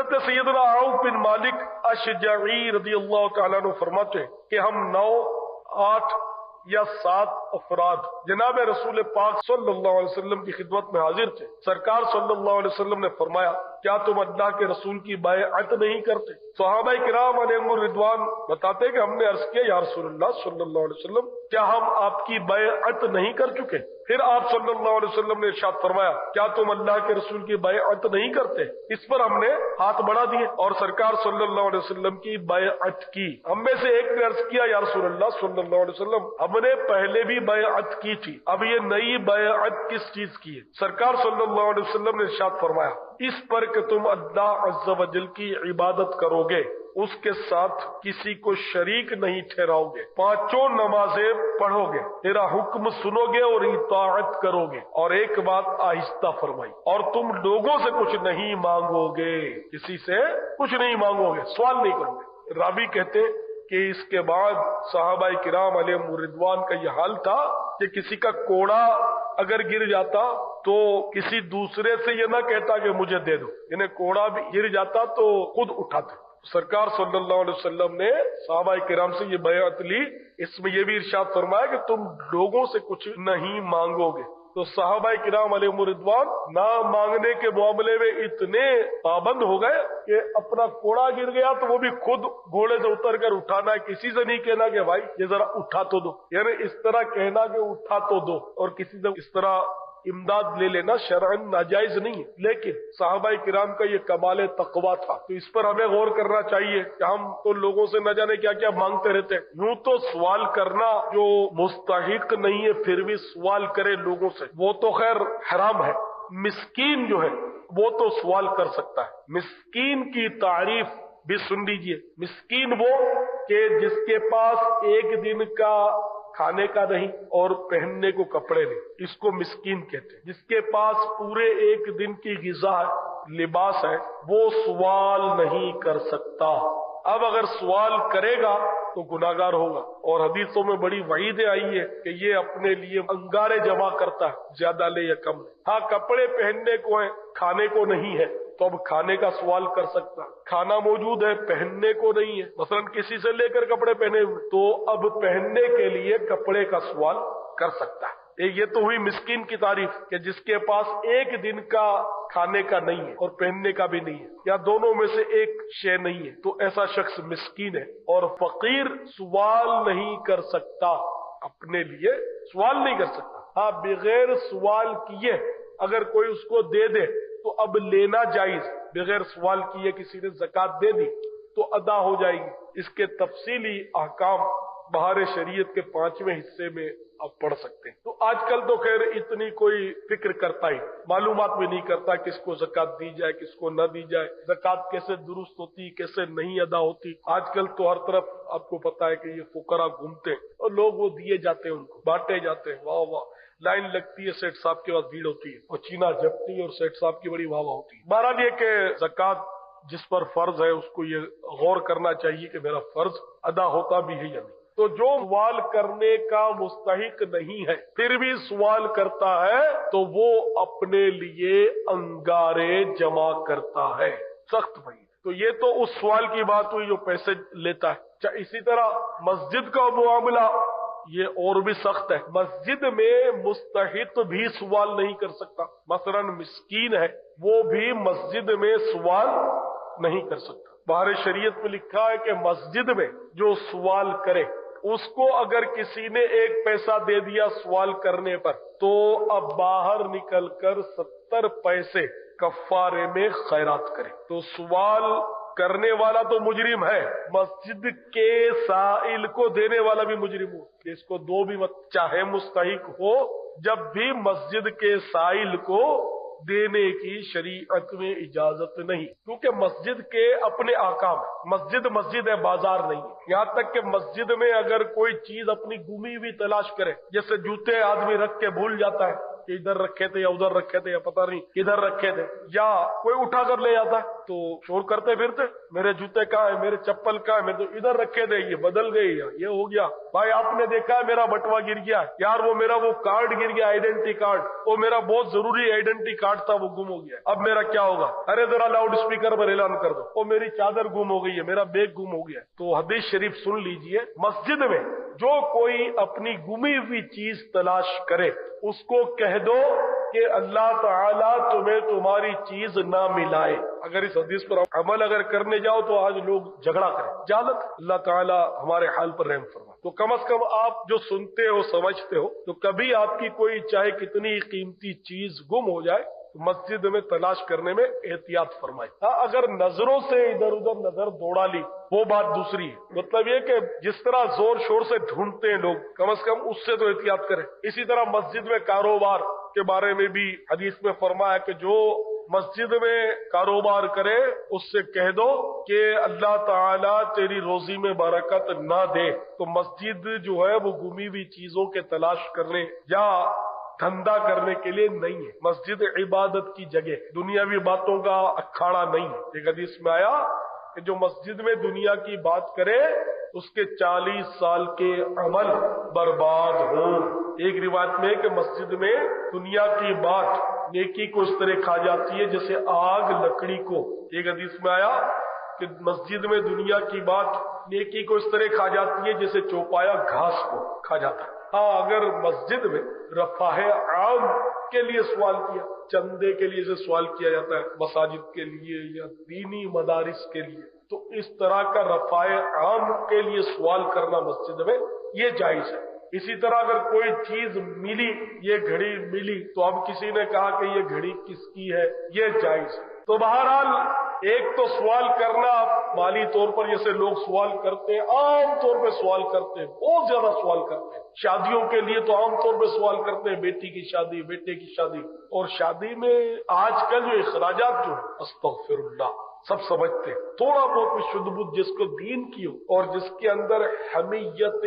حضرت سیدنا عوف بن مالک اشجعی رضی اللہ تعالیٰ عنہ فرماتے ہیں کہ ہم 9 8 یا 7 افراد جناب رسول پاک صلی اللہ علیہ وسلم کی خدمت میں حاضر تھے. سرکار صلی اللہ علیہ وسلم نے فرمایا کیا تم اللہ کے رسول کی بیعت نہیں کرتے؟ صحابہ کرام علیہم الرضوان بتاتے کہ ہم نے عرض کیا یا رسول اللہ صلی اللہ علیہ وسلم کیا ہم آپ کی بیعت نہیں کر چکے؟ پھر آپ صلی اللہ علیہ وسلم نے ارشاد فرمایا کیا تم اللہ کے رسول کی بیعت نہیں کرتے؟ اس پر ہم نے ہاتھ بڑھا دیے اور سرکار صلی اللہ علیہ وسلم کی بیعت کی. ہم میں سے ایک نے عرض کیا یا رسول اللہ صلی اللہ علیہ وسلم ہم نے پہلے بھی بیعت کی تھی، اب یہ نئی بیعت کس چیز کی ہے؟ سرکار صلی اللہ علیہ وسلم نے ارشاد فرمایا اس پر کہ تم اللہ عز و جل کی عبادت کرو گے، اس کے ساتھ کسی کو شریک نہیں ٹھہراؤ گے، 5 نمازیں پڑھو گے، میرا حکم سنو گے اور اطاعت کرو گے، اور ایک بات آہستہ فرمائی، اور تم لوگوں سے کچھ نہیں مانگو گے، کسی سے کچھ نہیں مانگو گے، سوال نہیں کرو گے. راوی کہتے کہ اس کے بعد صحابہ کرام علیہم الرضوان کا یہ حال تھا کہ کسی کا کوڑا اگر گر جاتا تو کسی دوسرے سے یہ نہ کہتا کہ مجھے دے دو، یعنی کوڑا بھی گر جاتا تو خود اٹھاتے. سرکار صلی اللہ علیہ وسلم نے صحابہ کرام سے یہ بیعت لی، اس میں یہ بھی ارشاد فرمایا کہ تم لوگوں سے کچھ نہیں مانگو گے. تو صحابہ کرام علیہم الرضوان نہ مانگنے کے معاملے میں اتنے پابند ہو گئے کہ اپنا کوڑا گر گیا تو وہ بھی خود گھوڑے سے اتر کر اٹھانا ہے، کسی سے نہیں کہنا کہ بھائی یہ ذرا اٹھا تو دو، یعنی اس طرح کہنا کہ اٹھا تو دو اور کسی سے اس طرح امداد لے لینا شرعاً ناجائز نہیں ہے. لیکن صحابہ کرام کا یہ کمال تقویٰ تھا، تو اس پر ہمیں غور کرنا چاہیے کہ ہم تو لوگوں سے نہ جانے کیا کیا مانگتے رہتے ہیں. یوں تو سوال کرنا جو مستحق نہیں ہے پھر بھی سوال کرے لوگوں سے وہ تو خیر حرام ہے. مسکین جو ہے وہ تو سوال کر سکتا ہے. مسکین کی تعریف بھی سن لیجئے. مسکین وہ کہ جس کے پاس ایک دن کا کھانے کا نہیں اور پہننے کو کپڑے نہیں، اس کو مسکین کہتے ہیں. جس کے پاس پورے ایک دن کی غذا ہے، لباس ہے، وہ سوال نہیں کر سکتا. اب اگر سوال کرے گا تو گناہگار ہوگا، اور حدیثوں میں بڑی وعیدیں آئی ہے کہ یہ اپنے لیے انگارے جمع کرتا ہے، زیادہ لے یا کم لے. ہاں کپڑے پہننے کو ہیں، کھانے کو نہیں ہے تو اب کھانے کا سوال کر سکتا. کھانا موجود ہے، پہننے کو نہیں ہے، مثلا کسی سے لے کر کپڑے پہنے ہوئے تو اب پہننے کے لیے کپڑے کا سوال کر سکتا ہے. یہ تو ہوئی مسکین کی تعریف کہ جس کے پاس ایک دن کا کھانے کا نہیں ہے اور پہننے کا بھی نہیں ہے، یا دونوں میں سے ایک شے نہیں ہے، تو ایسا شخص مسکین ہے. اور فقیر سوال نہیں کر سکتا، اپنے لیے سوال نہیں کر سکتا. ہاں بغیر سوال کیے اگر کوئی اس کو دے دے تو اب لینا جائز. بغیر سوال کیے کسی نے زکوٰۃ دے دی تو ادا ہو جائے گی. اس کے تفصیلی احکام بہار شریعت کے 5ویں حصے میں آپ پڑھ سکتے ہیں. تو آج کل تو خیر اتنی کوئی فکر کرتا ہی معلومات بھی نہیں کرتا کس کو زکوٰۃ دی جائے کس کو نہ دی جائے، زکوٰۃ کیسے درست ہوتی کیسے نہیں ادا ہوتی. آج کل تو ہر طرف آپ کو پتا ہے کہ یہ فقراء گھومتے ہیں اور لوگ وہ دیے جاتے ہیں، ان کو بانٹے جاتے ہیں. واہ واہ، لائن لگتی ہے، سیٹ صاحب کے پاس بھیڑ ہوتی ہے اور چینا جھپتی ہے اور سیٹ صاحب کی بڑی واہ واہ ہوتی ہے. بہرحال یہ کہ زکوٰۃ جس پر فرض ہے اس کو یہ غور کرنا چاہیے کہ میرا فرض ادا ہوتا بھی ہے یا نہیں. تو جو سوال کرنے کا مستحق نہیں ہے پھر بھی سوال کرتا ہے تو وہ اپنے لیے انگارے جمع کرتا ہے. سخت بھائی. تو یہ تو اس سوال کی بات ہوئی جو پیسے لیتا ہے. اسی طرح مسجد کا معاملہ یہ اور بھی سخت ہے. مسجد میں مستحق بھی سوال نہیں کر سکتا. مثلا مسکین ہے وہ بھی مسجد میں سوال نہیں کر سکتا. بہار شریعت میں لکھا ہے کہ مسجد میں جو سوال کرے اس کو اگر کسی نے 1 پیسہ دے دیا سوال کرنے پر تو اب باہر نکل کر 70 پیسے کفارے میں خیرات کرے. تو سوال کرنے والا تو مجرم ہے، مسجد کے سائل کو دینے والا بھی مجرم ہو. اس کو دو بھی مت، چاہے مستحق ہو جب بھی مسجد کے سائل کو دینے کی شریعت میں اجازت نہیں، کیونکہ مسجد کے اپنے احکام ہیں. مسجد ہے، بازار نہیں ہے. یہاں تک کہ مسجد میں اگر کوئی چیز اپنی گمی ہوئی تلاش کرے، جیسے جوتے آدمی رکھ کے بھول جاتا ہے کہ ادھر رکھے تھے یا ادھر رکھے تھے یا پتہ نہیں کدھر رکھے تھے، یا کوئی اٹھا کر لے جاتا ہے تو شور کرتے پھرتے میرے جوتے کہاں ہیں, میرے چپل کہاں ہیں, میں تو ادھر رکھے تھے, یہ بدل گئے, یہ ہو گیا. بھائی آپ نے دیکھا ہے میرا بٹوا گر گیا یار, وہ میرا وہ کارڈ گر گیا, آئیڈینٹی کارڈ, وہ میرا بہت ضروری آئیڈینٹی کارڈ تھا, وہ گم ہو گیا, اب میرا کیا ہوگا؟ ارے ذرا لاؤڈ اسپیکر پر اعلان کر دو, وہ میری چادر گم ہو گئی ہے, میرا بیگ گم ہو گیا. تو حدیث شریف سن لیجئے, مسجد میں جو کوئی اپنی گمی ہوئی چیز تلاش کرے اس کو کہہ دو کہ اللہ تعالیٰ تمہیں تمہاری چیز نہ ملائے. اگر اس حدیث پر عمل اگر کرنے جاؤ تو آج لوگ جھگڑا کریں, جہالت. اللہ تعالیٰ ہمارے حال پر رحم فرمائے. تو کم از کم آپ جو سنتے ہو سمجھتے ہو, تو کبھی آپ کی کوئی چاہے کتنی قیمتی چیز گم ہو جائے تو مسجد میں تلاش کرنے میں احتیاط فرمائے. ہاں اگر نظروں سے ادھر ادھر نظر دوڑا لی وہ بات دوسری ہے. مطلب یہ کہ جس طرح زور شور سے ڈھونڈتے ہیں لوگ, کم از کم اس سے تو احتیاط کریں. اسی طرح مسجد میں کاروبار کے بارے میں بھی حدیث میں فرمایا کہ جو مسجد میں کاروبار کرے اس سے کہہ دو کہ اللہ تعالیٰ تیری روزی میں برکت نہ دے. تو مسجد جو ہے وہ گمی ہوئی چیزوں کے تلاش کرنے یا دھندا کرنے کے لیے نہیں ہے. مسجد عبادت کی جگہ, دنیاوی باتوں کا اکھاڑا نہیں ہے. ایک حدیث میں آیا کہ جو مسجد میں دنیا کی بات کرے اس کے 40 سال کے عمل برباد ہوں. ایک روایت میں ہے کہ مسجد میں دنیا کی بات نیکی کو اس طرح کھا جاتی ہے جیسے آگ لکڑی کو. ایک حدیث میں آیا کہ مسجد میں دنیا کی بات نیکی کو اس طرح کھا جاتی ہے جیسے چوپایا گھاس کو کھا جاتا ہے. ہاں اگر مسجد میں رفاہ عام کے لیے سوال کیا, چندے کے لیے سے سوال کیا جاتا ہے مساجد کے لیے یا دینی مدارس کے لیے, تو اس طرح کا رفاہ عام کے لیے سوال کرنا مسجد میں یہ جائز ہے. اسی طرح اگر کوئی چیز ملی, یہ گھڑی ملی تو اب کسی نے کہا کہ یہ گھڑی کس کی ہے, یہ جائز ہے. تو بہرحال ایک تو سوال کرنا مالی طور پر جیسے لوگ سوال کرتے ہیں, عام طور پہ سوال کرتے ہیں, بہت زیادہ سوال کرتے ہیں. شادیوں کے لیے تو عام طور پہ سوال کرتے ہیں, بیٹی کی شادی, بیٹے کی شادی. اور شادی میں آج کل جو اخراجات جو ہے استغفر اللہ سب سمجھتے ہیں, تھوڑا بہت بھی شدھ بدھ جس کو دین کی ہو اور جس کے اندر حمیت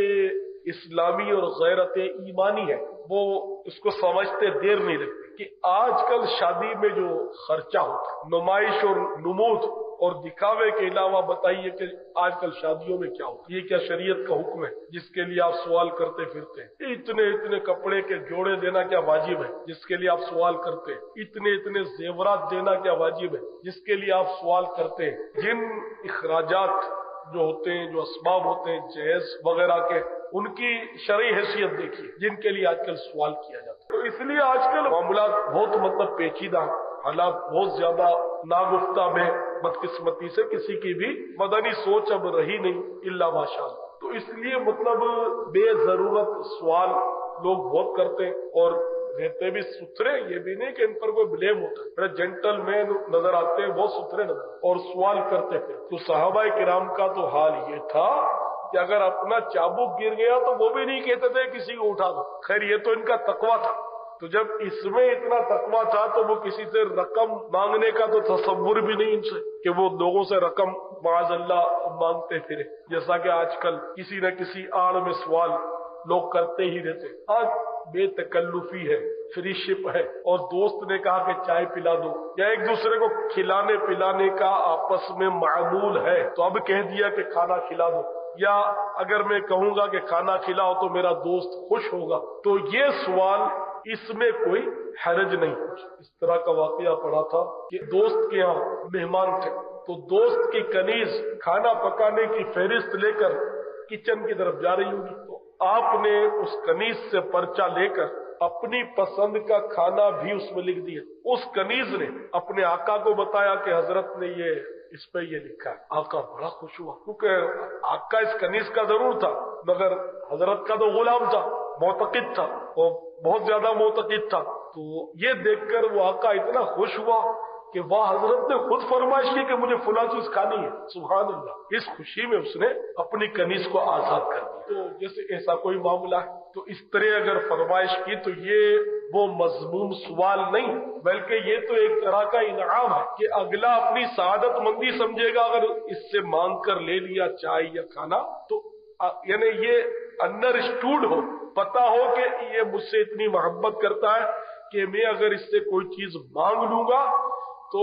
اسلامی اور غیرت ایمانی ہے وہ اس کو سمجھتے دیر نہیں لگتی کہ آج کل شادی میں جو خرچہ ہوتا ہے, نمائش اور نمود اور دکھاوے کے علاوہ بتائیے کہ آج کل شادیوں میں کیا ہوتا ہے. یہ کیا شریعت کا حکم ہے جس کے لیے آپ سوال کرتے پھرتے ہیں؟ اتنے کپڑے کے جوڑے دینا کیا واجب ہے جس کے لیے آپ سوال کرتے ہیں؟ اتنے زیورات دینا کیا واجب ہے جس کے لیے آپ سوال کرتے ہیں؟ جن اخراجات جو ہوتے ہیں, جو اسباب ہوتے ہیں جہیز وغیرہ کے, ان کی شرعی حیثیت دیکھیے جن کے لیے آج کل سوال کیا جاتا ہے. تو اس لیے آج کل معاملات بہت پیچیدہ, حالات بہت زیادہ ناگفتہ میں بدقسمتی سے کسی کی بھی مدنی سوچ اب رہی نہیں الا ماشاءاللہ. تو اس لیے بے ضرورت سوال لوگ بہت کرتے ہیں اور رہتے بھی ستھرے, یہ بھی نہیں کہ ان پر کوئی بلیم ہوتا ہے. بڑے جینٹل مین نظر آتے ہیں, بہت ستھرے نظر اور سوال کرتے تھے. تو صحابہ کرام کا تو حال یہ تھا کہ اگر اپنا چابک گر گیا تو وہ بھی نہیں کہتے تھے کسی کو اٹھا دو. خیر یہ تو ان کا تقویٰ تھا. تو جب اس میں اتنا تقویٰ تھا تو وہ کسی سے رقم مانگنے کا تو تصور بھی نہیں ان سے کہ وہ لوگوں سے رقم معاذ اللہ مانگتے پھرے, جیسا کہ آج کل کسی نہ کسی آڑ میں سوال لوگ کرتے ہی رہتے. آج بے تکلفی ہے, فری شپ ہے, اور دوست نے کہا کہ چائے پلا دو, یا ایک دوسرے کو کھلانے پلانے کا آپس میں معمول ہے تو اب کہہ دیا کہ کھانا کھلا دو, یا اگر میں کہوں گا کہ کھانا کھلاؤ تو میرا دوست خوش ہوگا, تو یہ سوال اس میں کوئی حرج نہیں. اس طرح کا واقعہ پڑا تھا کہ دوست کے یہاں مہمان تھے, تو دوست کی کنیز کھانا پکانے کی فہرست لے کر کچن کی طرف جا رہی ہوگی, تو آپ نے اس کنیز سے پرچہ لے کر اپنی پسند کا کھانا بھی اس میں لکھ دیا. اس کنیز نے اپنے آقا کو بتایا کہ حضرت نے اس پہ یہ لکھا ہے. آقا بڑا خوش ہوا کیونکہ آقا اس کنیز کا ضرور تھا مگر حضرت کا تو غلام تھا, معتقد تھا, وہ بہت زیادہ معتقد تھا. تو یہ دیکھ کر وہ آقا اتنا خوش ہوا کہ واہ, حضرت نے خود فرمائش کی کہ مجھے فلاں چیز کھانی ہے. سبحان اللہ. اس خوشی میں اس نے اپنی کنیز کو آزاد کر دیا. تو جیسے ایسا کوئی معاملہ ہے تو اس طرح اگر فرمائش کی تو یہ وہ مضموم سوال نہیں بلکہ یہ تو ایک طرح کا انعام ہے کہ اگلا اپنی سعادت مندی سمجھے گا اگر اس سے مانگ کر لے لیا چائے یا کھانا, تو یعنی یہ انڈرسٹوڈ ہو, پتا ہو کہ یہ مجھ سے اتنی محبت کرتا ہے کہ میں اگر اس سے کوئی چیز مانگ لوں گا تو